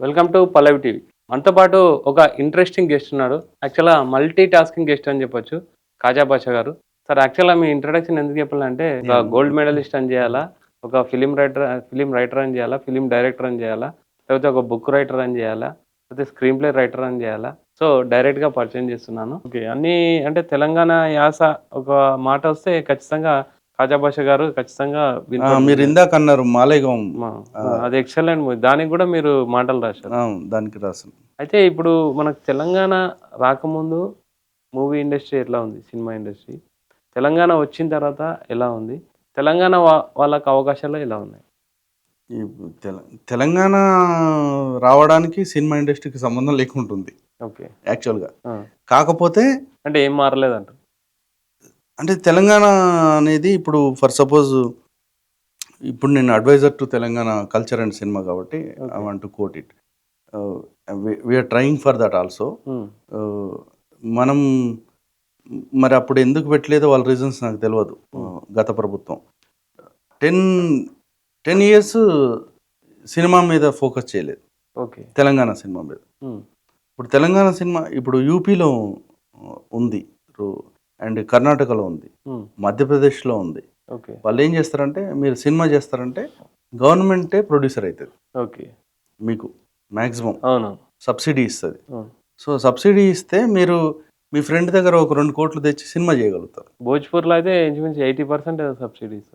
Welcome to Pallavi TV. మనతో పాటు ఒక ఇంట్రెస్టింగ్ గెస్ట్ ఉన్నాడు. యాక్చువల్‌గా మల్టీ టాస్కింగ్ గెస్ట్ అని చెప్పొచ్చు. కాజా బాషా గారు. సార్ యాక్చువల్‌గా మీ ఇంట్రడక్షన్ ఎందుకు చెప్పాలంటే ఒక యాహ్! గోల్డ్ మెడలిస్ట్ అని చేయాలా? ఒక ఫిల్మ్ రైటర్ అని చేయాలా? ఫిల్మ్ డైరెక్టర్ అని చేయాలా? లేకపోతే ఒక బుక్ రైటర్ అని చేయాలా? లేకపోతే స్క్రీన్ ప్లే రైటర్ అని చేయాలా? సో, డైరెక్ట్‌గా పరిచయం చేస్తున్నాను. ఓకే. అన్నీ అంటే తెలంగాణ యాస ఒక మాట వస్తే ఖచ్చితంగా కాజా బాషా గారు ఖచ్చితంగా మీరు వినపడుతుంది. ఇందాక అన్నారు మాలేగాం. మా ఆహ్, అది ఎక్సలెంట్ మూవీ. దానికి కూడా మీరు మాటలు రాశారు. అవును. దానికి రాసాను. అయితే ఇప్పుడు మనకు తెలంగాణ రాకముందు మూవీ ఇండస్ట్రీ ఎట్లా ఉంది? Cinema industry. తెలంగాణ వచ్చిన తర్వాత ఎలా ఉంది? తెలంగాణ వాళ్ళకి అవకాశాలు ఎలా ఉన్నాయి? ఈ తెల తెలంగాణ రావడానికి సినిమా ఇండస్ట్రీకి సంబంధం లేకుంటుంది ఓకే. యాక్చువల్‌గా. ఆ! కాకపోతే అంటే ఏం మారలేదంటారు? అంటే తెలంగాణ అనేది ఇప్పుడు ఫర్ సపోజ్ ఇప్పుడు నేను advisor to Telangana culture and cinema కాబట్టి I okay. Want to quote it. Ah, we are trying for that also. Hmm. Ah, మనం మరి అప్పుడు ఎందుకు పెట్టలేదో వాళ్ళ రీజన్స్ నాకు తెలవదు. హ్మ్. గత ప్రభుత్వం. 10, 10 ఇయర్స్ సినిమా మీద ఫోకస్ చేయలేదు. ఓకే. తెలంగాణ సినిమా మీద. హ్మ్. ఇప్పుడు తెలంగాణ సినిమా ఇప్పుడు యూపీలో ఉంది. రు అండ్ కర్ణాటకలో ఉంది. హ్మ్. మధ్యప్రదేశ్‌లో ఉంది. ఓకే. వాళ్ళేం చేస్తారంటే మీరు సినిమా చేస్తారంటే గవర్నమెంటే ప్రొడ్యూసర్ అయితది. ఓకే. మీకు మాక్సిమం అవునవును. సబ్సిడీ ఇస్తది. అవును. సో, సబ్సిడీ ఇస్తే మీరు మీ ఫ్రెండ్ దగ్గర ఒక 2,00,00,000 తెచ్చి సినిమా చేయగలుగుతారు. భోజ్‌పూర్‌లో అయితే ఇంచుమించు 80% ఏదో సబ్సిడీస్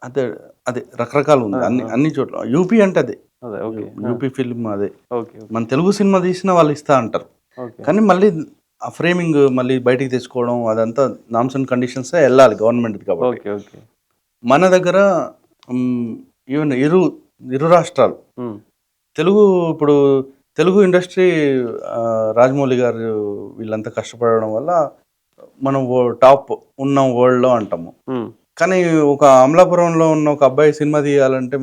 అదే అదే రకరకాలుంది. ఆ! అన్ని ఆ! అన్ని చోట్ల. యూపీ అంటే అదే. అదే. ఓకే. ఆ! యూపీ ఫిల్మ్ అదే. ఓకే. ఓకే. మన తెలుగు సినిమా తీసినా వాళ్ళు ఇస్తా అంటారు. ఓకే. కానీ మళ్ళీ ఆ ఫ్రేమింగ్ మళ్ళీ బయటికి తెచ్చుకోవడం అదంతా నార్మ్స్ అండ్ కండిషన్సే ఎళ్ళాలి గవర్నమెంట్‌ది కాబట్టి. ఓకే. ఓకే. మన దగ్గర హ్మ్, ఈవెన్ ఇరు రాష్ట్రాలు హ్మ్. తెలుగు ఇప్పుడు తెలుగు ఇండస్ట్రీ రాజమౌళి గారు వీళ్ళంతా కష్టపడడం వల్ల మనం టాప్ ఉన్నాం వరల్డ్‌లో అంటాము. హ్మ్. కానీ ఒక అమలాపురంలో ఉన్న ఒక అబ్బాయి సినిమా తీయాలంటే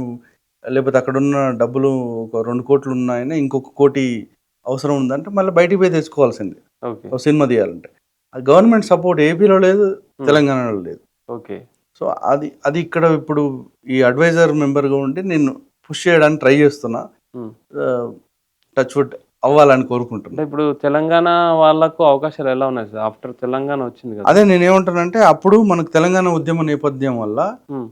లేకపోతే అక్కడున్న డబ్బులు ఒక 2,00,00,000 ఉన్నాయని ఇంకొక 1,00,00,000 అవసరం ఉందంటే మళ్ళీ బయటికి పోయి తెచ్చుకోవాల్సిందే. ఓకే. ఒక సినిమా తీయాలంటే. అది గవర్నమెంట్ సపోర్ట్ ఏపీలో లేదు, హ్మ్. తెలంగాణలో లేదు. ఓకే. సో, అది అది ఇక్కడ ఇప్పుడు ఈ అడ్వైజర్ మెంబర్‌గా ఉండి నేను పుష్ చేయడానికి ట్రై చేస్తున్నా. హ్మ్. ఆహ్, టచ్ వుడ్ అవ్వాలని అంటే కోరుకుంటున్నా. ఇప్పుడు తెలంగాణ వాళ్ళకు అవకాశాలు ఎలా ఉన్నాయి సార్? ఆఫ్టర్ తెలంగాణ వచ్చింది గదా! అదే నేనేమంటానంటే అప్పుడు మనకు తెలంగాణ ఉద్యమ నేపథ్యం వల్ల హ్మ్.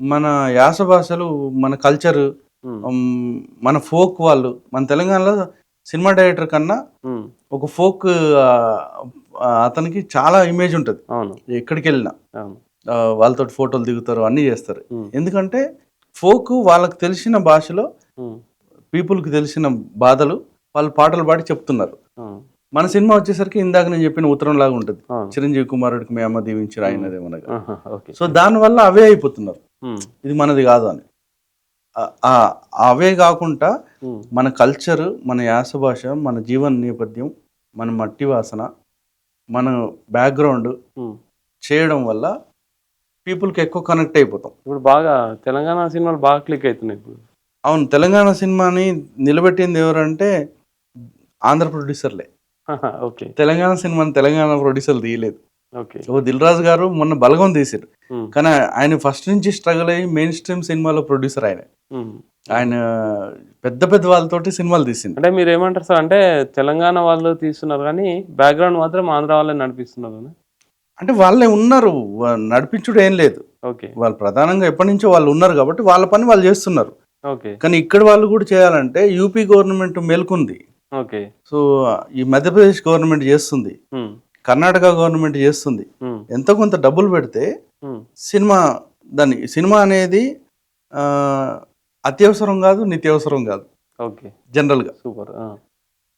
మన యాస భాషలు, మన కల్చరు, హ్మ్. హ్మ్, మన ఫోక్ వాళ్ళు మన తెలంగాణలో సినిమా డైరెక్టర్ కన్నా హ్మ్. ఒక ఫోక్ ఆహ్, అతనికి చాలా ఇమేజ్ ఉంటది. అవును. ఎక్కడికెళ్ళినా. అవును. వాళ్ళతోటి ఫోటోలు దిగుతారు. అన్నీ జేస్తారు. హ్మ్. ఎందుకంటే ఫోకు వాళ్ళకి తెలిసిన భాషలో హ్మ్. పీపుల్‌కి తెలిసిన బాధలు వాళ్ళు పాటలు పాడి చెప్తున్నారు. అవును. మన సినిమా వచ్చేసరికి ఇందాక నేను చెప్పిన ఉత్తరంలాగా ఉంటది. అవును. 'చిరంజీవి కుమారుడికి మీ అమ్మ దీవించి హ్మ్. రాయినదేమనగా.' ఆహా! ఓకే. సో, దానివల్ల అవే అయిపోతున్నారు. హ్మ్. ఇది మనది గాదు అని. ఆ! అవే గాకుండా హ్మ్. మన కల్చరు, మన యాస భాష, మన జీవన నేపథ్యం, మన మట్టి వాసన, మన బ్యాక్‌గ్రౌండ్ హ్మ్. చేయడం వల్ల పీపుల్‌కి ఎక్కువ కనెక్ట్ అయిపోతాం. ఇప్పుడు బాగా తెలంగాణ సినిమాలు బాగా క్లిక్ అయితున్నాయి ఇప్పుడు. అవును. తెలంగాణ సినిమాని నిలబెట్టింది ఎవరంటే ఆంధ్ర ప్రొడ్యూసర్‌లే. ఓకే. తెలంగాణ సినిమాని తెలంగాణ ప్రొడ్యూసర్‌లు తీయలేదు. ఓకే. ఓ 'దిల్ రాజు' గారు మొన్న 'బలగం' తీసిర్రు. హ్మ్. కానీ ఆయన ఫస్ట్ నుంచి స్ట్రగుల్ అయ్యి మెయిన్ స్ట్రీమ్ సినిమాలో ప్రొడ్యూసర్ ఆయనే. హ్మ్. ఆయన హుహు. పెద్ద పెద్ద వాళ్ళతోటి సినిమాలు తీసిండు. అంటే మీరేమంటారు సార్? అంటే తెలంగాణ వాళ్ళు తీస్తున్నారు గానీ, బ్యాక్‌గ్రౌండ్ మాత్రం ఆంధ్ర వాళ్ళే నడిపిస్తున్నారనా? అంటే వాళ్ళే ఉన్నారు. నడిపించుడు ఏం లేదు. ఓకే. వాళ్ళు ప్రధానంగా ఎప్పటినుంచో వాళ్ళు ఉన్నారు కాబట్టి వాళ్ళ పని వాళ్ళు చేస్తున్నారు. ఓకే. కానీ ఇక్కడి వాళ్ళు కూడా చేయాలంటే యూపీ గవర్నమెంట్ మేల్కొంది. ఓకే. సో, ఈ మధ్యప్రదేశ్ గవర్నమెంట్ చేస్తుంది. హ్మ్. కర్ణాటక గవర్నమెంట్ చేస్తుంది. హ్మ్. ఎంతో కొంత డబ్బులు పెడితే హ్మ్. సినిమా సినిమా అనేది ఆహ్, అత్యవసరం గాదు, నిత్యావసరం గాదు ఓకే. జనరల్‌గా. సూపర్. ఆ!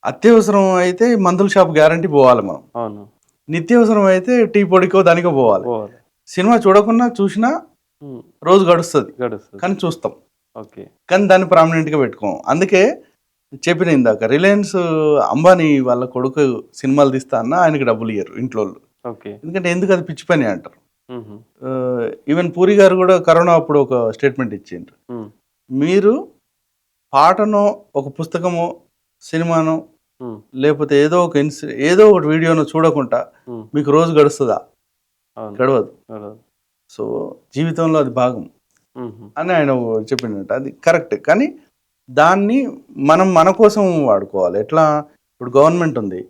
అత్యవసరం అయితే మందుల షాప్ గ్యారంటీ పోవాలి మనం. అవును. నిత్యావసరం అయితే టీ పొడికో, దానికో పోవాలి. పోవాలి. సినిమా చూడకున్నా, చూసినా హ్మ్. రోజు గడుస్తది. గడుస్తది. కానీ చూస్తాం. ఓకే. కానీ దాన్ని ప్రామినెంట్‌గా పెట్టుకోం. అందుకే చెప్పిన ఇందాక రిలయన్స్ అంబానీ వాళ్ళ కొడుకు సినిమాలు తీస్తా అన్నా ఆయనకి డబ్బులియ్యరు ఇంట్లోళ్ళు. ఓకే. ఎందుకంటే ఎందుకది పిచ్చి పని అంటారు. హుహు. ఈవెన్ పూరి గారు గూడా కరోనా అప్పుడు ఒక స్టేట్మెంట్ ఇచ్చిండ్రు. హ్మ్. మీరు పాటనో, ఒక పుస్తకమో, సినిమానో హ్మ్. లేపోతే ఏదో ఒకటి వీడియోనో చూడకుంటా హ్మ్. మీకు రోజు గడుస్తదా? అవును. గడవదు. గడవదు. సో, జీవితంలో అది భాగం హుహు. అని ఆయన చెప్పిండట. అది కరెక్టే. కానీ దాన్ని మనం మన కోసం వాడుకోవాలి. ఎట్లా ఇప్పుడు గవర్నమెంట్ ఉంది,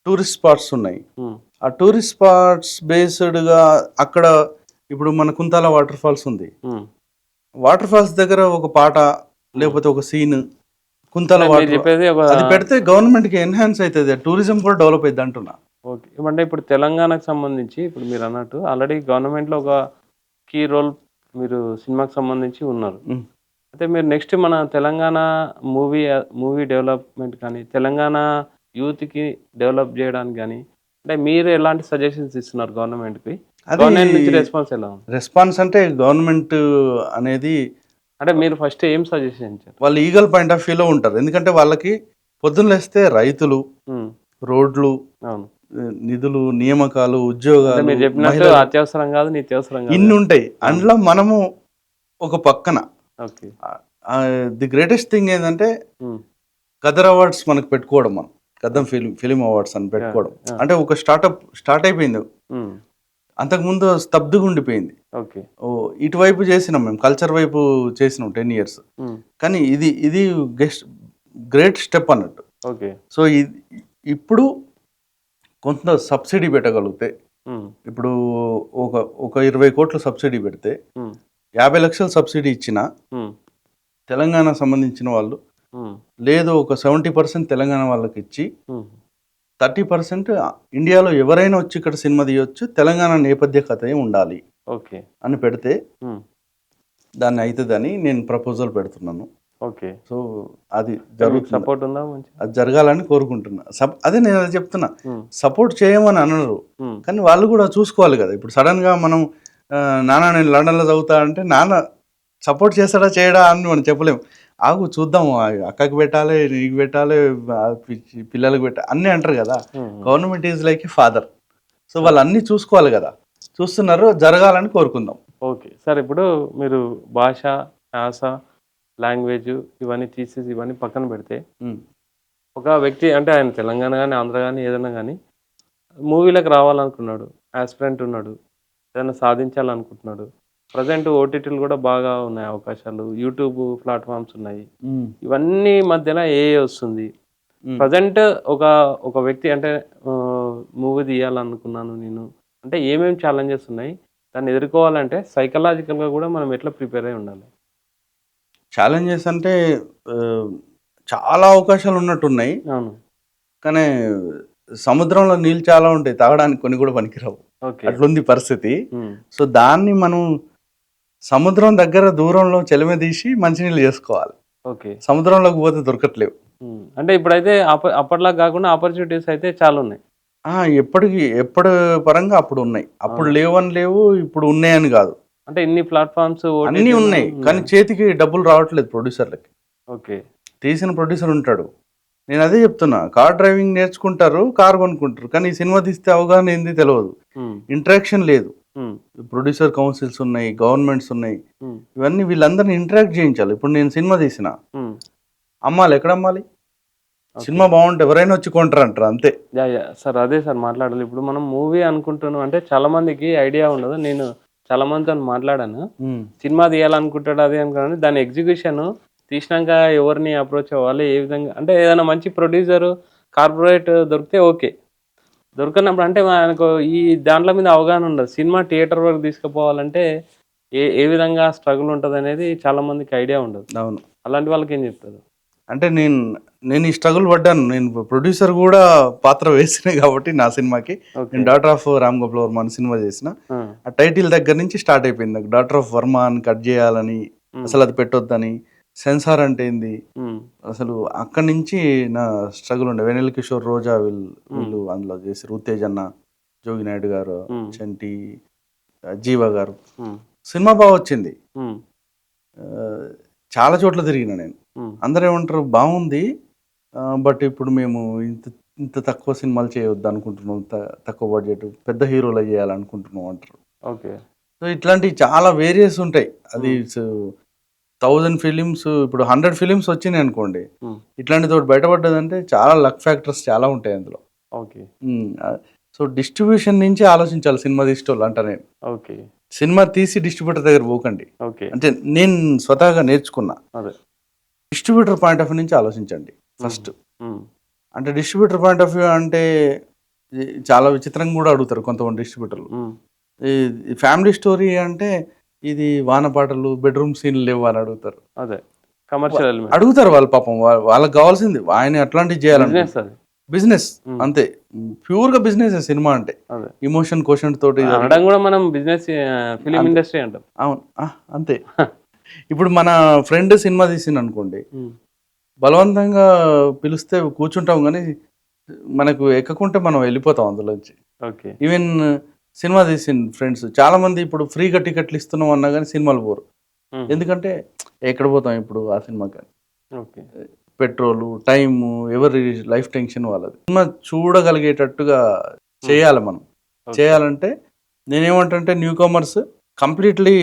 టూరిస్ట్ స్పాట్స్ ఉన్నాయి. ఉమ్, ఆ టూరిస్ట్ స్పాట్స్ బేస్డ్గా అక్కడ ఇప్పుడు మన కుంతాల వాటర్ ఫాల్స్ ఉంది. ఉమ్. వాటర్ ఫాల్స్ దగ్గర ఒక పాట లేకపోతే ఒక సీన్ కుంతాల అంటే మీరు వాటర్ చెప్పేది ఒక అది పెడితే గవర్నమెంట్కి ఎన్హాన్స్ అవుతుంది, టూరిజం కూడా డెవలప్ అవుతుంది అంటున్నా. ఓకే. అంటే ఇప్పుడు తెలంగాణకు సంబంధించి ఇప్పుడు మీరు అన్నట్టు ఆల్రెడీ గవర్నమెంట్లో ఒక కీ రోల్ మీరు సినిమాకి సంబంధించి ఉన్నారు. ఉమ్. అయితే మీరు నెక్స్ట్ మన తెలంగాణ మూవీ డెవలప్మెంట్ కానీ తెలంగాణ యూత్కి డెవలప్ చేయడానికి కానీ అంటే మీరు ఎలాంటి సజెషన్స్ ఇస్తున్నారు గవర్నమెంట్కి? అది గవర్నమెంట్ నుంచి రెస్పాన్స్ ఎలా ఉంది? రెస్పాన్స్ అంటే గవర్నమెంట్ అనేది అంటే మీరు ఫస్ట్ ఏం సజెషన్ ఇచ్చారు? వాళ్ళు ఈగల్ పాయింట్ ఆఫ్ వ్యూలో ఉంటారు. ఎందుకంటే వాళ్ళకి పొద్దున్న లేస్తే రైతులు, ఉమ్, రోడ్లు, అవును. నిధులు, నియామకాలు, అంటే ఉద్యోగాలు, మీరు చెప్పినట్టు మహిళలు అత్యవసరం కాదు, నిత్యవసరం కాదు. ఇన్ని ఉంటాయి. అందులో మనము ఒక పక్కన ఓకే. ది గ్రేటెస్ట్ థింగ్ ఏంటంటే ఉమ్, గదర్ అవార్డ్స్ మనకు పెట్టుకోవడం, మనం గద్దం ఫిలిం అవార్డ్స్ అని పెట్టుకోవడం. yeah. అంటే ఒక స్టార్ట్ అయిపోయింది. ఉమ్, అంతకుముందు స్తబ్దుగా ఉండిపోయింది. ఓకే. ఇటువైపు చేసినాం, మేము కల్చర్ వైపు చేసినాం 10 years. ఉమ్, కానీ ఇది గ్రేట్ స్టెప్ అన్నట్టు. ఓకే. సో ఇప్పుడు కొంత సబ్సిడీ పెట్టగలిగితే, ఉమ్, ఇప్పుడు ఒక 20 కోట్ల సబ్సిడీ పెడితే ఉమ్, 50 లక్షల సబ్సిడీ ఇచ్చిన ఉమ్, తెలంగాణ సంబంధించిన వాళ్ళు, ఉమ్, లేదు ఒక 70% తెలంగాణ వాళ్ళకి ఇచ్చి ఉమ్, 30% ఇండియాలో ఎవరైనా వచ్చి ఇక్కడ సినిమా తీయొచ్చు, తెలంగాణ నేపథ్య కథే ఉండాలి ఓకే. అని పెడితే ఉమ్, దాన్ని అవుతుందని నేను ప్రపోజల్ పెడుతున్నాను. ఓకే. సో అది జరుగుతుంది, సపోర్ట్ ఉందా మంచి? అది జరగాలని కోరుకుంటున్నా. అదే నేను అది చెప్తున్నా, ఉమ్, సపోర్ట్ చేయమని అనరు, ఉమ్, కానీ వాళ్ళు కూడా చూసుకోవాలి కదా. ఇప్పుడు సడన్గా మనం నాన్న నేను లండన్లో చదువుతా అంటే నాన్న సపోర్ట్ చేస్తాడా చేయడా అని మనం చెప్పలేము. ఆగు చూద్దాము, అక్కకి పెట్టాలి, నీకు పెట్టాలి, పిల్లలకు పెట్టాలి అన్నీ అంటారు కదా. Um, government is like a father. So వాళ్ళు అన్నీ చూసుకోవాలి కదా, చూస్తున్నారు, జరగాలని కోరుకుందాం. ఓకే. సార్ ఇప్పుడు మీరు భాష, యాస, లాంగ్వేజ్ ఇవన్నీ తీసేసి ఇవన్నీ పక్కన పెడితే ఒక వ్యక్తి అంటే ఆయన తెలంగాణ కానీ ఆంధ్ర కానీ ఏదైనా కానీ మూవీలకు రావాలనుకున్నాడు, ఆస్పిరెంట్ ఉన్నాడు, ఏదైనా సాధించాలనుకుంటున్నాడు. ప్రజెంట్ ఓటీటీలు కూడా బాగా ఉన్నాయి అవకాశాలు, యూట్యూబ్ ప్లాట్ఫామ్స్ ఉన్నాయి. ఇవన్నీ మధ్యన ఏఐ వస్తుంది. ప్రజెంట్ ఒక వ్యక్తి అంటే మూవీ తీయాలనుకున్నాను నేను అంటే ఏమేమి ఛాలెంజెస్ ఉన్నాయి, దాన్ని ఎదుర్కోవాలంటే సైకలాజికల్గా కూడా మనం ఎట్లా ప్రిపేర్ అయి ఉండాలి? ఛాలెంజెస్ అంటే చాలా అవకాశాలు ఉన్నట్టున్నాయి. అవును. కానీ సముద్రంలో నీళ్ళు చాలా ఉంటాయి, తాగడానికి కొన్ని కూడా పనికిరావు, ఓకే. అట్లుంది పరిస్థితి. ఉమ్, సో దాన్ని మనం సముద్రం దగ్గర దూరంలో చెలిమ తీసి మంచినీళ్ళు చేసుకోవాలి. ఓకే. సముద్రంలోకి పోతే దొరకట్లేవు. అంటే ఇప్పుడైతే అప్పటిలా కాకుండా ఆపర్చునిటీస్ అయితే చాలా ఉన్నాయి. ఎప్పటి పరంగా అప్పుడు ఉన్నాయి, అప్పుడు లేవని లేవు, ఇప్పుడు ఉన్నాయని కాదు. అంటే ఇన్ని ప్లాట్ఫామ్స్ అన్నీ ఉన్నాయి, కానీ చేతికి డబ్బులు రావట్లేదు ప్రొడ్యూసర్లకి. ఓకే. తీసిన ప్రొడ్యూసర్ ఉంటాడు, నేను అదే చెప్తున్నా, కార్ డ్రైవింగ్ నేర్చుకుంటారు, కార్ కొనుక్కుంటారు, కానీ ఈ సినిమా తీస్తే అవగాహన ఏంది తెలియదు, ఇంటరాక్షన్ లేదు. ప్రొడ్యూసర్ కౌన్సిల్స్ ఉన్నాయి, గవర్నమెంట్స్ ఉన్నాయి, ఇవన్నీ వీళ్ళందరినీ ఇంటరాక్ట్ చేయించాలి. ఇప్పుడు నేను సినిమా తీసిన అమ్మాలి, ఎక్కడ అమ్మాలి? సినిమా బాగుంటే ఎవరైనా వచ్చి కొంటారు అంటారు, అంతే. సార్ అదే సార్ మాట్లాడాలి. ఇప్పుడు మనం మూవీ అనుకుంటున్నాం అంటే చాలా మందికి ఐడియా ఉండదు. నేను చాలా మందితో మాట్లాడాను, సినిమా తీయాలనుకుంటాడు అది అనుకున్నాను, దాని ఎగ్జిక్యూషన్ తీసినాక ఎవరిని అప్రోచ్ అవ్వాలి, ఏ విధంగా అంటే ఏదైనా మంచి ప్రొడ్యూసర్ కార్పొరేట్ దొరికితే ఓకే, దొరకనప్పుడు అంటే మనకు ఈ దాంట్లో మీద అవగాహన ఉండదు. సినిమా థియేటర్ వరకు తీసుకుపోవాలంటే ఏ విధంగా స్ట్రగుల్ ఉంటుంది అనేది చాలా మందికి ఐడియా ఉండదు. అవును. అలాంటి వాళ్ళకి ఏం చెప్తారు? అంటే నేను ఈ స్ట్రగుల్ పడ్డాను, నేను ప్రొడ్యూసర్ కూడా పాత్ర వేసినాయి కాబట్టి నా సినిమాకి. నేను డాటర్ ఆఫ్ రామ్ గోపాల్ వర్మ అని సినిమా చేసిన, ఆ టైటిల్ దగ్గర నుంచి స్టార్ట్ అయిపోయింది నాకు, డాటర్ ఆఫ్ వర్మ అని కట్ చేయాలని, అసలు అది పెట్టొద్దని, సెన్సార్ అంటే ఏంది అసలు, అక్కడి నుంచి నా స్ట్రగుల్ ఉండే. వెనెల్ కిషోర్, రోజా వీళ్ళు అందులో చేసారు, ఉత్తేజ్ అన్న, జోగి నాయుడు గారు, చంటి, జీవ గారు. సినిమా బాగా వచ్చింది, చాలా చోట్ల తిరిగిన నేను. అందరూ ఏమంటారు, బాగుంది బట్ ఇప్పుడు మేము ఇంత తక్కువ సినిమాలు చేయవద్దు అనుకుంటున్నాం, తక్కువ బడ్జెట్, పెద్ద హీరోలు చేయాలనుకుంటున్నాం అంటారు. ఓకే. సో ఇట్లాంటివి చాలా వేరియస్ ఉంటాయి. అది 1000 ఫిలిమ్స్, ఇప్పుడు 100 ఫిలిమ్స్ వచ్చినాయి అనుకోండి, ఇట్లాంటి తోటి బయటపడ్డదంటే చాలా లక్ ఫ్యాక్టర్స్ చాలా ఉంటాయి అందులో. ఓకే. సో డిస్ట్రిబ్యూషన్ నుంచి ఆలోచించాలి సినిమా తీసేటోళ్ళు అంట. నేను ఓకే, సినిమా తీసి డిస్ట్రిబ్యూటర్ దగ్గర పోకండి ఓకే అంటే నేను స్వతహాగా నేర్చుకున్నా. అదే డిస్ట్రిబ్యూటర్ పాయింట్ ఆఫ్ వ్యూ నుంచి ఆలోచించండి ఫస్ట్. ఉమ్, అంటే డిస్ట్రిబ్యూటర్ పాయింట్ ఆఫ్ వ్యూ అంటే ఇది చాలా విచిత్రంగా కూడా అడుగుతారు కొంతమంది డిస్ట్రిబ్యూటర్లు. ఉమ్, ఈ ఫ్యామిలీ స్టోరీ అంటే ఇది వానపాటలు బెడ్రూమ్ సీన్లు లేవు అని అడుగుతారు. అదే కమర్షియల్ ఎలిమెంట్ అడుగుతారు వాళ్ళు పాపం వాళ్ళకి కావాల్సింది ఆయన అట్లాంటివి చేయాలంటే బిజినెస్ అది. బిజినెస్ ఉమ్, అంతే. ప్యూర్గా బిజినెస్ సినిమా అంటే అదే ఇమోషన్ క్వశ్చన్ తోటి అనడం కూడా మనం బిజినెస్ ఫిలిం అంతే. ఇండస్ట్రీ అంటాం. అవును అంతే. ఇప్పుడు మన ఫ్రెండ్ సినిమా తీసింది అనుకోండి, ఉమ్, బలవంతంగా పిలిస్తే కూర్చుంటాం కానీ మనకు ఎక్కకుంటే మనం వెళ్ళిపోతాం అందులోంచి. ఓకే. ఈవెన్ సినిమా తీసిన ఫ్రెండ్స్ చాలా మంది ఇప్పుడు ఫ్రీగా టికెట్లు ఇస్తున్నాం అన్నా కానీ సినిమాలు పోరు. ఉమ్, ఎందుకంటే ఎక్కడ పోతాం ఇప్పుడు ఆ సినిమాకి? ఓకే. పెట్రోలు, టైము, ఎవరి లైఫ్ టెన్షన్ వాళ్ళది. సినిమా చూడగలిగేటట్టుగా చేయాలి మనం. ఓకే. చేయాలంటే నేనేమంటే న్యూ కమర్స్ కంప్లీట్లీ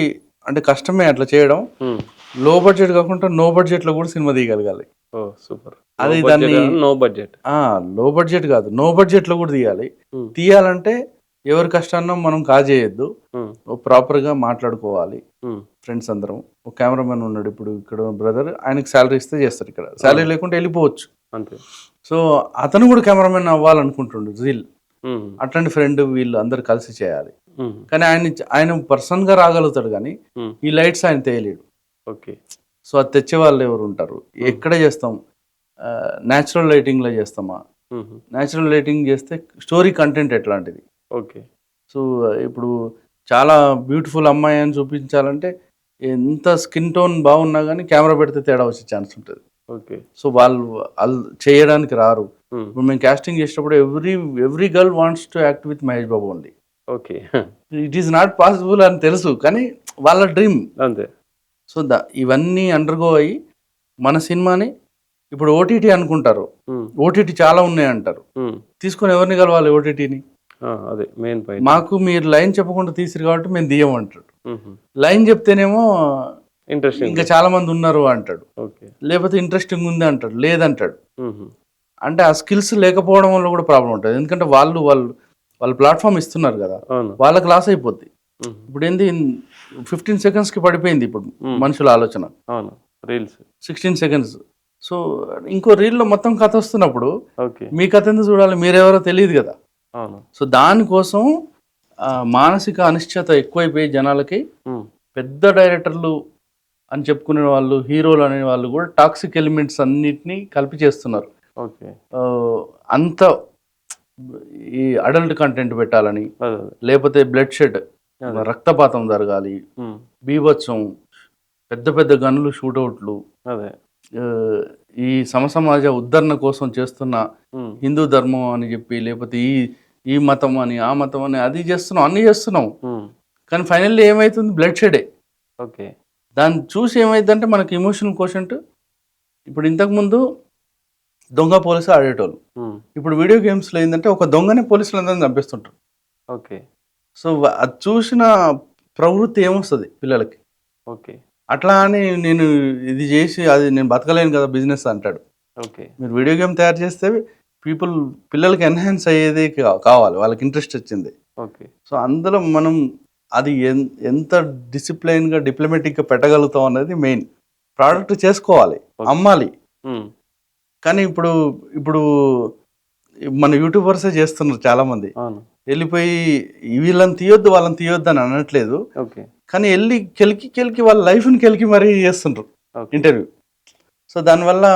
అంటే కష్టమే అట్లా చేయడం. ఉమ్, లో బడ్జెట్ కాకుండా నో బడ్జెట్లో కూడా సినిమా తీయగలగాలి. ఓ సూపర్. అది దాన్ని నో బడ్జెట్. లో బడ్జెట్ కాదు, నో బడ్జెట్లో కూడా తీయాలి. తీయాలంటే ఎవరి కష్టాన్నో మనం కాజేయద్దు, ప్రాపర్గా మాట్లాడుకోవాలి ఫ్రెండ్స్ అందరం. ఒక కెమెరామెన్ ఉన్నాడు ఇప్పుడు ఇక్కడ బ్రదర్, ఆయనకి శాలరీ ఇస్తే చేస్తారు, ఇక్కడ శాలరీ లేకుంటే వెళ్ళిపోవచ్చు అంతే. సో అతను కూడా కెమెరామెన్ అవ్వాలనుకుంటుండు రీల్. అట్లాంటి ఫ్రెండ్ వీళ్ళు అందరు కలిసి చేయాలి. కానీ ఆయన పర్సన్గా రాగలుగుతాడు కానీ ఈ లైట్స్ ఆయన తేయలేడు. ఓకే. సో అది తెచ్చే వాళ్ళు ఎవరు ఉంటారు? ఎక్కడ చేస్తాం? న్యాచురల్ లైటింగ్లో చేస్తామా? న్యాచురల్ లైటింగ్ చేస్తే స్టోరీ కంటెంట్ ఎట్లాంటిది? ఓకే. సో ఇప్పుడు చాలా బ్యూటిఫుల్ అమ్మాయి అని చూపించాలంటే ఎంత స్కిన్ టోన్ బాగున్నా కానీ కెమెరా పెడితే తేడా వచ్చే ఛాన్స్ ఉంటుంది. ఓకే. సో వాళ్ళు చేయడానికి రారు. ఇప్పుడు మేము కాస్టింగ్ చేసేటప్పుడు every girl wants to act with Mahesh Babu only. Okay. It is not possible అని తెలుసు కానీ వాళ్ళ డ్రీమ్ అంతే. సో ఇవన్నీ అండర్గో అయ్యి మన సినిమాని ఇప్పుడు ఓటీటీ అనుకుంటారు, ఓటీటీ చాలా ఉన్నాయి అంటారు. తీసుకొని ఎవరిని కలవాలి ఓటీటీని? అదే మెయిన్ పాయింట్. మాకు మీరు లైన్ చెప్పకుండా తీసిరు కాబట్టి మేము తీయమంటాడు. లైన్ చెప్తేనేమో ఇంట్రెస్టింగ్ ఇంకా చాలా మంది ఉన్నారు అంటాడు. ఓకే. లేకపోతే ఇంట్రెస్టింగ్ ఉంది అంటాడు, లేదంటాడు. అంటే ఆ స్కిల్స్ లేకపోవడం వల్ల కూడా ప్రాబ్లం ఉంటుంది. ఎందుకంటే వాళ్ళు ప్లాట్ఫామ్ ఇస్తున్నారు కదా, వాళ్ళకి లాస్ అయిపోద్ది. ఇప్పుడు ఏంది 15 secondsకి పడిపోయింది ఇప్పుడు మనుషుల ఆలోచన. అవును, రీల్స్ 16 seconds. సో ఇంకో రీల్లో మొత్తం కథ వస్తున్నప్పుడు ఓకే మీ కథ ఎందుకు చూడాలి? మీరెవరో తెలియదు కదా. అవును. సో దానికోసం మానసిక అనిశ్చత ఎక్కువైపోయి జనాలకి పెద్ద డైరెక్టర్లు అని చెప్పుకునే వాళ్ళు, హీరోలు అనే వాళ్ళు కూడా టాక్సిక్ ఎలిమెంట్స్ అన్నిటినీ కలిపి చేస్తున్నారు. ఓకే. అంత ఈ అడల్ట్ కంటెంట్ పెట్టాలని, లేకపోతే బ్లడ్ షెడ్ రక్తపాతం జరగాలి, బీభత్సం, పెద్ద పెద్ద గన్నులు, షూటౌట్లు, అదే ఈ సమసమాజ ఉద్ధరణ కోసం చేస్తున్న హిందూ ధర్మం అని చెప్పి, లేకపోతే ఈ మతం అని ఆ మతం అని అది చేస్తున్నాం, అన్ని చేస్తున్నాం. కానీ ఫైనల్లీ ఏమవుతుంది? బ్లడ్ షెడే. ఓకే. దాన్ని చూసి ఏమైందంటే మనకి ఎమోషనల్ కోషంట్. ఇప్పుడు ఇంతకుముందు దొంగ పోలీసు ఆడేటోళ్ళు, ఇప్పుడు వీడియో గేమ్స్లో ఏంటంటే ఒక దొంగనే పోలీసులు అందరినీ చంపేస్తుంటారు. ఓకే. సో అది చూసిన ప్రవృత్తి ఏమొస్తుంది పిల్లలకి? ఓకే. అట్లా అని నేను ఇది చేసి అది నేను బతకలేను కదా బిజినెస్ అంటాడు. ఓకే. మీరు వీడియో గేమ్ తయారు చేస్తే పిల్లలకి ఎన్హాన్స్ అయ్యేది కావాలి, వాళ్ళకి ఇంట్రెస్ట్ వచ్చింది. ఓకే. సో అందులో మనం అది ఎంత డిసిప్లైన్గా డిప్లొమాటిక్గా పెట్టగలుగుతాం అనేది మెయిన్. ప్రోడక్ట్ చేసుకోవాలి, అమ్మాలి. కానీ ఇప్పుడు మన యూట్యూబర్సే చేస్తున్నారు చాలామంది. వెళ్ళిపోయి వీళ్ళని తీయొద్దు వాళ్ళని తీయొద్దు అని అనట్లేదు, కానీ వెళ్ళి కెలికి వాళ్ళ లైఫ్ని కెలికి మరీ చేస్తుండ్రు ఇంటర్వ్యూ. సో దానివల్ల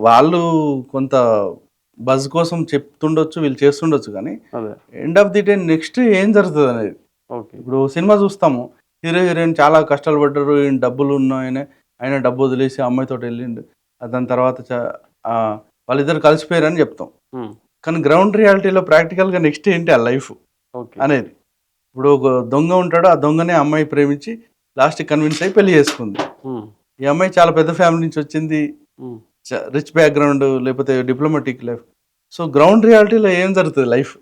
వాళ్ళు కొంత బజ్ కోసం చెప్తుండొచ్చు, వీళ్ళు చేస్తుండొచ్చు, కానీ end of the day next ఏం జరుగుతుంది అనేది. ఇప్పుడు సినిమా చూస్తాము, హీరో హీరోయిన్ చాలా కష్టాలు పడ్డారు, ఈయన డబ్బులు ఉన్నాయనే ఆయన డబ్బు వదిలేసి అమ్మాయితో వెళ్ళిండు, దాని తర్వాత వాళ్ళిద్దరు కలిసిపోయారని చెప్తాం. కానీ గ్రౌండ్ రియాలిటీలో ప్రాక్టికల్గా నెక్స్ట్ ఏంటి ఆ లైఫ్ అనేది. ఇప్పుడు ఒక దొంగ ఉంటాడు, ఆ దొంగనే అమ్మాయి ప్రేమించి లాస్ట్ కన్విన్స్ అయి పెళ్లి చేసుకుంది. ఈ అమ్మాయి చాలా పెద్ద ఫ్యామిలీ నుంచి వచ్చింది, రిచ్ బ్యాక్గ్రౌండ్, లేకపోతే డిప్లొమాటిక్ లైఫ్. సో గ్రౌండ్ రియాలిటీలో ఏం జరుగుతుంది లైఫ్,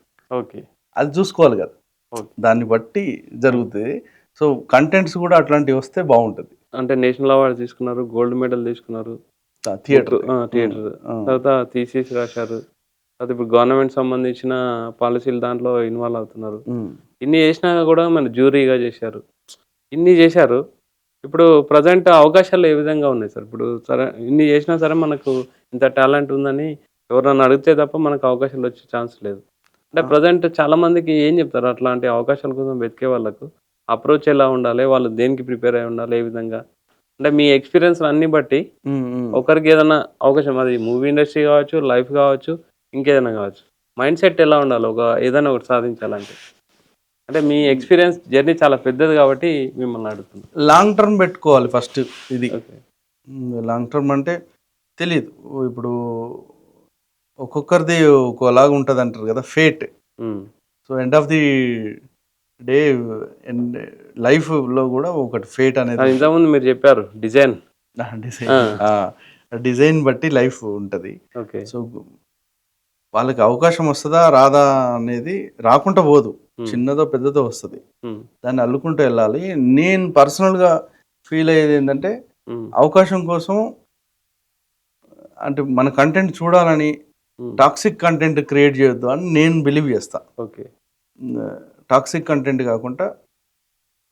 అది చూసుకోవాలి కదా, దాన్ని బట్టి జరుగుతుంది. సో కంటెంట్స్ కూడా అట్లాంటివి వస్తే బాగుంటుంది. అంటే నేషనల్ అవార్డు తీసుకున్నారు, గోల్డ్ మెడల్ తీసుకున్నారు, థియేటర్ తర్వాత థీసిస్ రాశారు, తర్వాత ఇప్పుడు గవర్నమెంట్ సంబంధించిన పాలసీలు దాంట్లో ఇన్వాల్వ్ అవుతున్నారు. ఇన్ని చేసినా కూడా మన జ్యూరీగా చేశారు, ఇన్ని చేశారు. ఇప్పుడు ప్రజెంట్ అవకాశాలు ఏ విధంగా ఉన్నాయి సార్? ఇప్పుడు సరే ఇన్ని చేసినా సరే మనకు ఇంత టాలెంట్ ఉందని ఎవరినన్నా అడిగితే తప్ప మనకు అవకాశాలు వచ్చే ఛాన్స్ లేదు. అంటే ఆ! ప్రెజెంట్ చాలా మందికి ఏం చెప్తారు? అట్లాంటి అవకాశాల కోసం వెతికే వాళ్ళకు అప్రోచ్ ఎలా ఉండాలి? వాళ్ళు దేనికి ప్రిపేర్ అయ్యి ఉండాలి? ఏ విధంగా? అంటే మీ ఎక్స్‌పీరియన్స్ అన్ని బట్టి హ్మ్. హ్మ్. ఒకరికి ఏదన్నా అవకాశం అది మూవీ ఇండస్ట్రీ కావచ్చు, లైఫ్ కావచ్చు, ఇంకేదైనా కావచ్చు. మైండ్ సెట్ ఎలా ఉండాలి? ఏదైనా ఒకటి సాధించాలంటే? అంటే మీ ఎక్స్‌పీరియన్స్ జర్నీ చాలా పెద్దది కాబట్టి మిమ్మల్ని అడుగుతున్నా. లాంగ్ టర్మ్ పెట్టుకోవాలి ఫస్ట్ ఇది. ఓకే. లాంగ్ టర్మ్ అంటే తెలీదు. ఇప్పుడు ఒక్కొక్కరిది ఒకలాగా ఉంటదంటారు కదా! ఫేట్. హ్మ్. So, end of the day end లైఫ్‌లో గూడా ఒకటి ఫేట్ అనేది అది ఉంటది. ఇంతకుముందు మీరు చెప్పారు డిజైన్. డిజైన్. ఆ! ఆ! డిజైన్ బట్టి లైఫ్ ఉంటది. ఓకే. సో, వాళ్ళకి అవకాశం వస్తదా? రాదా? అనేది రాకుంటా పోదు. హ్మ్. చిన్నదో, పెద్దదో వస్తది. హ్మ్. దాన్ని అల్లుకుంటూ ఎళ్ళాలి. నేను పర్సనల్‌గా ఫీల్ అయ్యేదేంటంటే, హ్మ్. అవకాశం కోసం అంటే మన కంటెంట్ చూడాలని హ్మ్. టాక్సిక్ కంటెంట్ క్రియేట్ చేయొద్దు అని నేను బిలీవ్ చేస్తా. ఓకే. టాక్సిక్ కంటెంట్ కాకుండా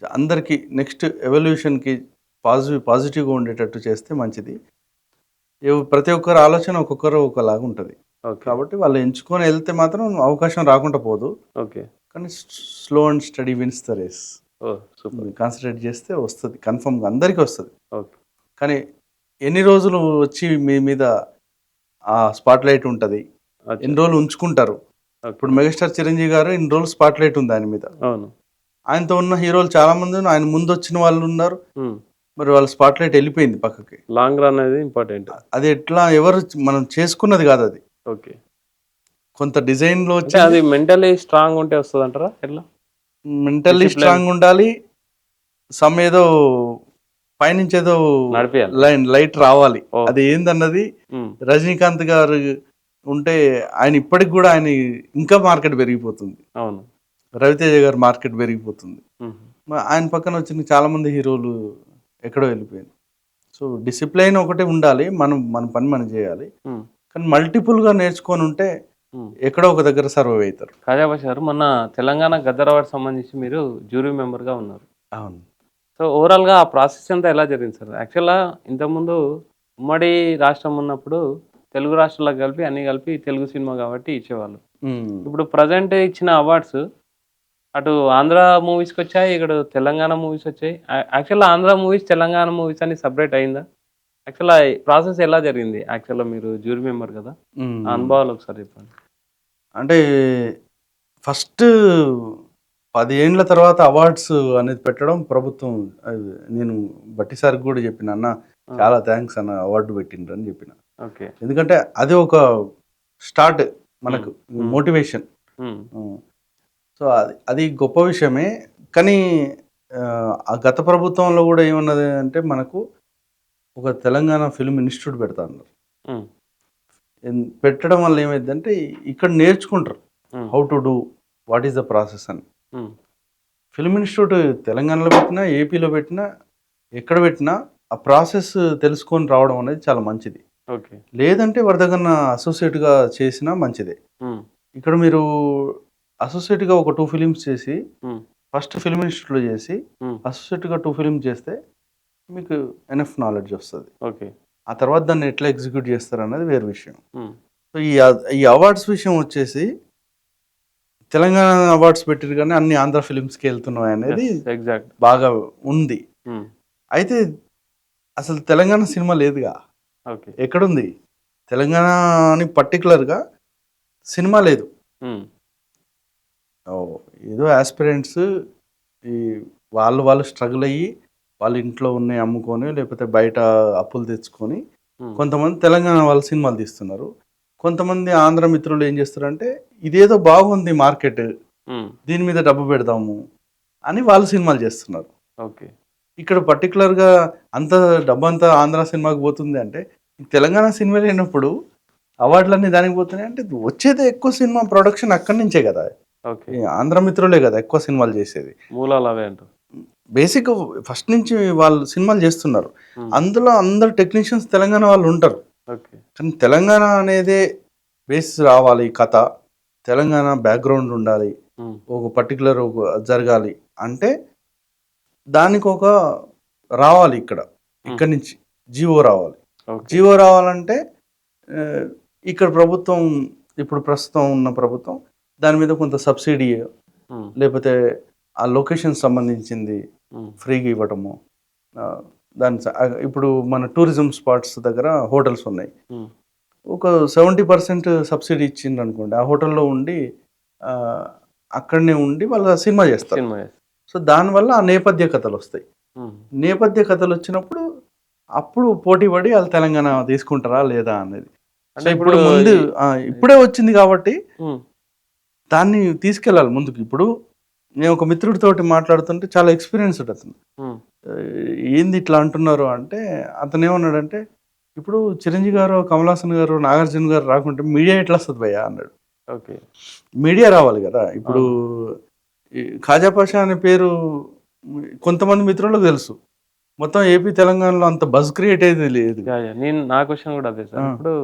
అందరికీ నెక్స్ట్ ఎవల్యూషన్‌కి పాజిటివ్‌గా ఉండేటట్టు చేస్తే మంచిది. ప్రతి ఒక్కరి ఆలోచన ఒక్కొక్కరు ఒకలాగా ఉంటది. ఓకే. కాబట్టి వాళ్ళు ఎంచుకొని ఎళ్తే మాత్రం అవకాశం రాకుండా పోదు. ఓకే. కానీ slow and steady wins the race. Oh! Super. Concentrate చేస్తే వస్తది. కన్ఫర్మ్‌గా అందరికీ వస్తది. ఓకే. కానీ ఎన్ని రోజులు వచ్చి మీ మీద ఆ స్పాట్‌లైట్ ఉంటది. అచ్చా! ఎన్ని రోజులు ఉంచుకుంటారు. ఓకే. ఇప్పుడు మెగాస్టార్ చిరంజీవి గారు ఇన్ని రోజులు స్పాట్‌లైట్ ఉంది ఆయన మీద. అవును. ఆయనతో ఉన్న హీరోలు చాలామంది ఆయన ముందొచ్చిన వాళ్ళున్నారు. హ్మ్. మరి వాళ్ళ స్పాట్‌లైట్ ఎళ్ళిపోయింది పక్కకి. లాంగ్ రన్ అనేది ఇంపార్టెంట్. అది ఎట్లా ఎవరు మనం చేసుకున్నది కాదది. ఓకే. కొంత డిజైన్‌లో అంటే వచ్చింది. అది మెంటల్లీ స్ట్రాంగ్ ఉంటే వస్తదంటారా? ఎట్లా? మెంటల్లీ డిసిప్లిన్ స్ట్రాంగ్ ఉండాలి. ఏదో పైనుంచేదో నడిపియాలి. లైట్ రావాలి. అది ఓకే. ఏందన్నది హ్మ్. రజనీకాంత్ గారు ఉంటే ఆయన ఇప్పటికి గూడా ఆయన ఇంకా మార్కెట్ పెరిగిపోతుంది. అవును. రవితేజ గారి మార్కెట్ పెరిగిపోతుంది. హుహు. ఆయన పక్కన వచ్చిన చాలామంది హీరోలు ఎక్కడో వెళ్ళిపోయారు. సో, డిసిప్లైన్ ఒకటే ఉండాలి. మన పని మనం జేయాలి. హ్మ్. కానీ మల్టిపుల్‌గా నేర్చుకొనుంటే హ్మ్. ఎక్కడో ఒక దగ్గర సర్వైవ్ అయితారు. కాజా బాషా గారు మొన్న తెలంగాణ గద్దర్ అవార్డ్స్ సంబంధించి మీరు జ్యూరీ మెంబర్‌గా ఉన్నారు. అవును. సో, ఓవరాల్‌గా ఆ ప్రాసెస్ అంతా ఎలా జరిగింది సార్? యాక్చువల్‌గా ఇంతకుముందు ఉమ్మడి రాష్ట్రం ఉన్నప్పుడు తెలుగు రాష్ట్రాలకు కలిపి అన్నీ కలిపి తెలుగు సినిమా కాబట్టి ఇచ్చేవాళ్ళు. హ్మ్. ఇప్పుడు ప్రెజెంట్ ఇచ్చిన అవార్డ్స్ అటు ఆంధ్ర మూవీస్‌కొచ్చాయి. ఇక్కడ తెలంగాణ మూవీసొచ్చాయి. యాక్చువల్‌గా ఆంధ్ర మూవీస్, తెలంగాణ మూవీస్ అని సెపరేట్ అయిందా? యాక్చువల్‌గా ఈ ప్రాసెస్ ఎలా జరిగింది? యాక్చువల్‌గా మీరు జ్యూరీ మెంబర్ కదా! ఆ హ్మ్. అనుభవాలు ఒకసారి చెప్పండి. అంటే ఫస్ట్ 10 ఏండ్ల తర్వాత అవార్డ్స్ అనేది పెట్టడం ప్రభుత్వం అది నేను భట్టి సార్‌కి గూడా జెప్పిన. అన్న ఆ! చాలా థాంక్స్ అన్న అవార్డ్ పెట్టిండ్రని జెప్పిన. ఓకే. ఎందుకంటే అది ఒక స్టార్ట్ హ్మ్. మనకు హ్మ్. మోటివేషన్. హ్మ్. హ్మ్. సో, అది అది గొప్ప విషయమే. కానీ ఆ గత ప్రభుత్వంలో గూడా ఏమన్నది అంటే మనకు ఒక తెలంగాణ ఫిల్మ్ ఇన్‌స్టిట్యూట్ పెడతా అన్నారు. హ్మ్. పెట్టడం వల్ల ఏమైద్దంటే ఇక్కడ నేర్చుకుంటారు. హ్మ్. How to do, what is the process అని. హ్మ్. ఫిల్మ్ ఇన్‌స్టిట్యూట్ తెలంగాణలో పెట్టినా, ఏపీలో పెట్టినా, ఎక్కడ పెట్టినా ఆ ప్రాసెస్ తెలుసుకొని రావడం అనేది చాలా మంచిది. ఓకే. లేదంటే ఎవరిదగ్గరన్నా అసోసియేట్‌గా చేసినా మంచిదే. హ్మ్. ఇక్కడ మీరు అసోసియేట్‌గా ఒక 2 ఫిల్మ్స్ చేసి, హ్మ్. ఫస్ట్ ఫిల్మ్ ఇన్‌స్టిట్యూట్‌లో చేసి, హ్మ్. అసోసియేట్‌గా 2 ఫిల్మ్స్ చేస్తే మీకు ఎనఫ్ నాలెడ్జ్ వస్తది. ఓకే. ఆ తర్వాత దాన్ని ఎట్లా ఎగ్జిక్యూట్ చేస్తారన్నది వేరే విషయం. హ్మ్. సో, ఈ అవార్డ్స్ విషయం వచ్చేసి తెలంగాణ అవార్డ్స్ పెట్టిర్రు గానీ అన్ని ఆంధ్ర ఫిల్మ్స్‌కే ఎళ్తున్నాయనేది యెస్. ఎగ్జాక్ట్. బాగా ఉంది. హ్మ్. అయితే అసలు తెలంగాణ సినిమా లేదుగా. ఓకే. ఎక్కడుంది? తెలంగాణ అని పర్టిక్యులర్‌గా సినిమా లేదు. హ్మ్. ఓహ్! ఏదో యాస్పిరెంట్స్ ఈ వాళ్ళు స్ట్రగుల్ అయ్యి, వాళ్ళ ఇంట్లో ఉన్నయి అమ్ముకొని, లేకపోతే బయట అప్పులు తెచ్చుకొని, హ్మ్. కొంతమంది తెలంగాణ వాళ్ళు సినిమాలు తీస్తున్నారు. కొంతమంది ఆంధ్ర మిత్రులు ఏం చేస్తారంటే, ఇదేదో బాగుంది మార్కెట్, హ్మ్. దీని మీద డబ్బు పెడదాము అని వాళ్ళు సినిమాలు చేస్తున్నారు. ఓకే. ఇక్కడ పర్టిక్యులర్‌గా అంత డబ్బంతా ఆంధ్ర సినిమాకి పోతుంది అంటే, తెలంగాణ సినిమా లేనప్పుడు అవార్డులన్నీ దానికి పోతున్నాయి అంటే, వచ్చేదే ఎక్కువ సినిమా ప్రొడక్షన్ అక్కడి నుంచే గదా! ఓకే. ఈ ఆంధ్ర మిత్రులే గదా! ఎక్కువ సినిమాలు చేసేది. మూలాలు అవే అంటారు. బేసిక్ ఫస్ట్ నుంచి వాళ్ళు సినిమాలు చేస్తున్నారు. హ్మ్. అందులో అందరు టెక్నీషియన్స్ తెలంగాణ వాళ్ళు ఉంటారు. ఓకే. కానీ తెలంగాణ అనేదే బేస్ రావాలి కథ. తెలంగాణ బ్యాక్‌గ్రౌండ్ ఉండాలి. హ్మ్. ఒక పర్టిక్యులర్ జరగాలి అంటే దానికొక రావాలి ఇక్కడ నుంచి జీవో రావాలి. ఓకే. జీవో రావాలంటే ఆ, ఇక్కడ ప్రభుత్వం ఇప్పుడు ప్రస్తుతం ఉన్న ప్రభుత్వం దాని మీద కొంత సబ్సిడీ ఉమ్, లేకపోతే ఆ లొకేషన్ సంబంధించింది ఉమ్, ఫ్రీగా ఇవ్వటము. ఆ, ఇప్పుడు మన టూరిజం స్పాట్స్ దగ్గర హోటల్స్ ఉన్నాయి. ఉమ్, ఒక 70% సబ్సిడీ ఇచ్చింది అనుకోండి, ఆ హోటల్లో ఉండి ఆ, అక్కడనే ఉండి వాళ్ళు సినిమా చేస్తారు. సినిమా చేస్తా. సో దానివల్ల ఆ నేపథ్య కథలు వస్తాయి. ఉమ్, నేపథ్య కథలు వచ్చినప్పుడు అప్పుడు పోటీ పడి వాళ్ళు తెలంగాణ తీసుకుంటారా లేదా అనేది. అంటే సో ఇప్పుడు ఇప్పుడు ముందు ఇప్పుడే వచ్చింది కాబట్టి ఉమ్, దాన్ని తీసుకెళ్ళాలి ముందుకు. ఇప్పుడు నేను ఒక మిత్రుడితోటి మాట్లాడుతుంటే చాలా ఎక్స్పీరియన్స్డ్ అతను. ఉమ్, ఆ, ఏంది ఇట్లా అంటున్నారు అంటే అతను ఏమన్నాడంటే, ఇప్పుడు చిరంజీవి గారు, కమల్ హాసన్ గారు, నాగార్జున గారు రాకుంటే మీడియా ఎట్లా వస్తుంది భయ్యా అన్నాడు. ఓకే. మీడియా రావాలి కదా. ఇప్పుడు ఈ ఖాజా పాషా అనే పేరు కొంతమంది మిత్రులకు తెలుసు, మొత్తం ఏపీ తెలంగాణలో అంత బజ్ క్రియేట్ అయ్యేది లేదు. నేను నా క్వశ్చన్ కూడా అదే సార్. ఆ. ఇప్పుడు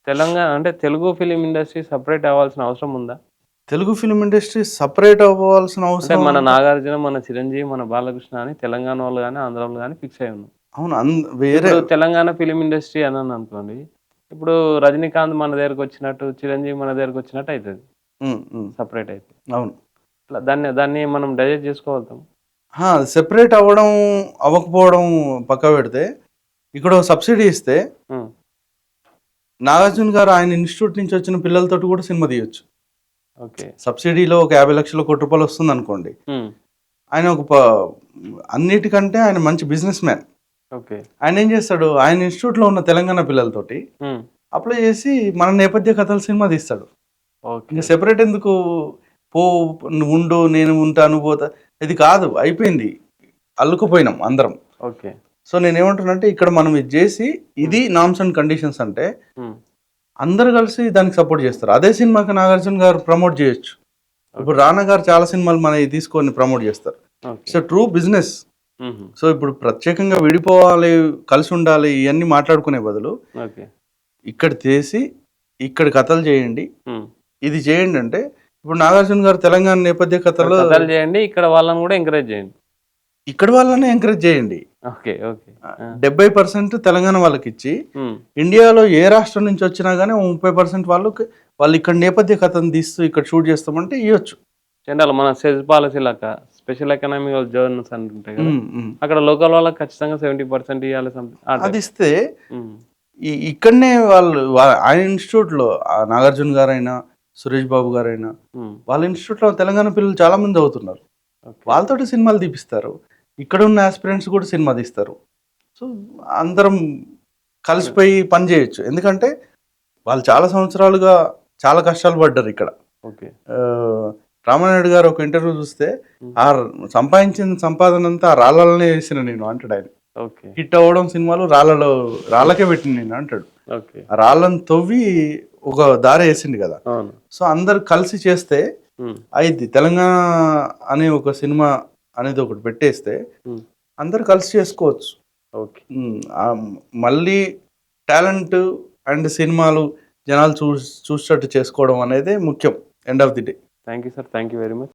తెలంగాణ అంటే తెలుగు ఫిలిం ఇండస్ట్రీ సపరేట్ అవ్వాల్సిన అవసరం ఉందా? తెలుగు ఫిలిం ఇండస్ట్రీ సపరేట్ అవ్వాల్సిన అంటే అవసరం మన నాగార్జున, మన చిరంజీవి, మన బాలకృష్ణ అని తెలంగాణ వాళ్ళు కానీ ఆంధ్ర వాళ్ళు కానీ ఫిక్స్ అయి ఉన్నాం. అవును. వేరే ఇప్పుడు తెలంగాణ ఫిలిం ఇండస్ట్రీ అని అనుకోండి, ఇప్పుడు రజనీకాంత్ మన దగ్గరకు వచ్చినట్టు, చిరంజీవి మన దగ్గరకు వచ్చినట్టు అవుతుంది సపరేట్ అయితే. అవును. ఇట్లా దాన్ని మనం డైజెస్ట్ చేసుకోగలుగుతాం. సెపరేట్ అవ్వకపోవడం పక్క పెడితే, ఇక్కడ సబ్సిడీ ఇస్తే ఉమ్, నాగార్జున గారు ఆయన ఇన్స్టిట్యూట్ నుంచి వచ్చిన పిల్లలతోటి కూడా సినిమా తీయొచ్చు. ఓకే. సబ్సిడీలో ఒక 50 లక్షల కోటి రూపాయలు వస్తుంది అనుకోండి. ఉమ్, ఆయన అన్నిటికంటే ఆయన మంచి బిజినెస్ మ్యాన్. ఓకే. ఆయన ఏం చేస్తాడు, ఆయన ఇన్స్టిట్యూట్లో ఉన్న తెలంగాణ పిల్లలతోటి ఉమ్, అప్లై చేసి మన నేపథ్య కథల సినిమా తీస్తాడు. ఓకే. ఇంకా సెపరేట్ ఎందుకు, పో నువ్వు ఉండు నేను ఉంటాను పోతా, ఇది కాదు, అయిపోయింది, అల్లుకుపోయినాం అందరం. ఓకే. సో నేనేమంటున్నానంటే ఇక్కడ మనం ఇది చేసి ఇది నామ్స్ అండ్ కండిషన్స్ అంటే ఉమ్, అందరు కలిసి దానికి సపోర్ట్ చేస్తారు. అదే సినిమాకి నాగార్జున గారు ప్రమోట్ చేయొచ్చు. ఇప్పుడు రానా గారు చాలా సినిమాలు మన తీసుకొని ప్రమోట్ చేస్తారు. ఓకే. It's true business. ఉహు, సో ఇప్పుడు ప్రత్యేకంగా విడిపోవాలి, కలిసి ఉండాలి, ఇవన్నీ మాట్లాడుకునే బదులు ఓకే. ఇక్కడ చేసి ఇక్కడ కథలు చేయండి, ఉమ్. ఇది చేయండి అంటే, ఇప్పుడు నాగార్జున గారు తెలంగాణ నేపథ్య కథలు కథలు చేయండి, ఇక్కడ వాళ్ళని కూడా ఎంకరేజ్ చేయండి. ఇక్కడ వాళ్ళనే ఎంకరేజ్ చేయండి. ఓకే. ఓకే. 70% తెలంగాణ వాళ్ళకి ఇచ్చి, ఉమ్, ఇండియాలో ఏ రాష్ట్రం నుంచి వచ్చినా కానీ 30% వాళ్ళు ఇక్కడ నేపథ్య కథను తీస్తూ ఇక్కడ షూట్ చేస్తామంటే ఇవ్వచ్చు. జనరల్ మన సెజ్ పాలసీ లాక స్పెషల్ ఎకనామికల్ జోన్స్ అని ఉంటాయి కదా, అక్కడ లోకల్ వాళ్ళకి ఖచ్చితంగా 70% ఇవ్వాలి. అది ఇస్తే ఇక్కడనే ఆయన ఇన్స్టిట్యూట్లో నాగార్జున గారైనా సురేష్ బాబు గారైనా వాళ్ళ ఇన్స్టిట్యూట్లో తెలంగాణ పిల్లలు చాలా మంది అవుతున్నారు. వాళ్ళతోటి సినిమాలు తీపిస్తారు, ఇక్కడ ఉన్న ఆస్పిరెంట్స్ కూడా సినిమా తీస్తారు. సో అందరం కలిసిపోయి పని చేయొచ్చు. ఎందుకంటే వాళ్ళు చాలా సంవత్సరాలుగా చాలా కష్టాలు పడ్డారు ఇక్కడ. ఓకే. రామానాయుడు గారు ఒక ఇంటర్వ్యూ చూస్తే, ఆ సంపాదించిన సంపాదన అంతా రాళ్ళనే వేసిన నేను అంటాడు ఆయన. ఓకే. హిట్ అవ్వడం సినిమాలు రాళ్ళకే పెట్టిన నేను అంటాడు. ఓకే. ఆ రాళ్ళను తవ్వి ఒక దారి వేసిండు కదా. అవును. సో అందరు కలిసి చేస్తే అయింది. తెలంగాణ అనే ఒక సినిమా అనేది ఒకటి పెట్టేస్తే అందరు కలిసి చేసుకోవచ్చు. ఓకే. మళ్ళీ టాలెంట్ అండ్ సినిమాలు జనాలు చూసేటట్టు చేసుకోవడం అనేది ముఖ్యం end of the day. Thank you sir. Thank you very much.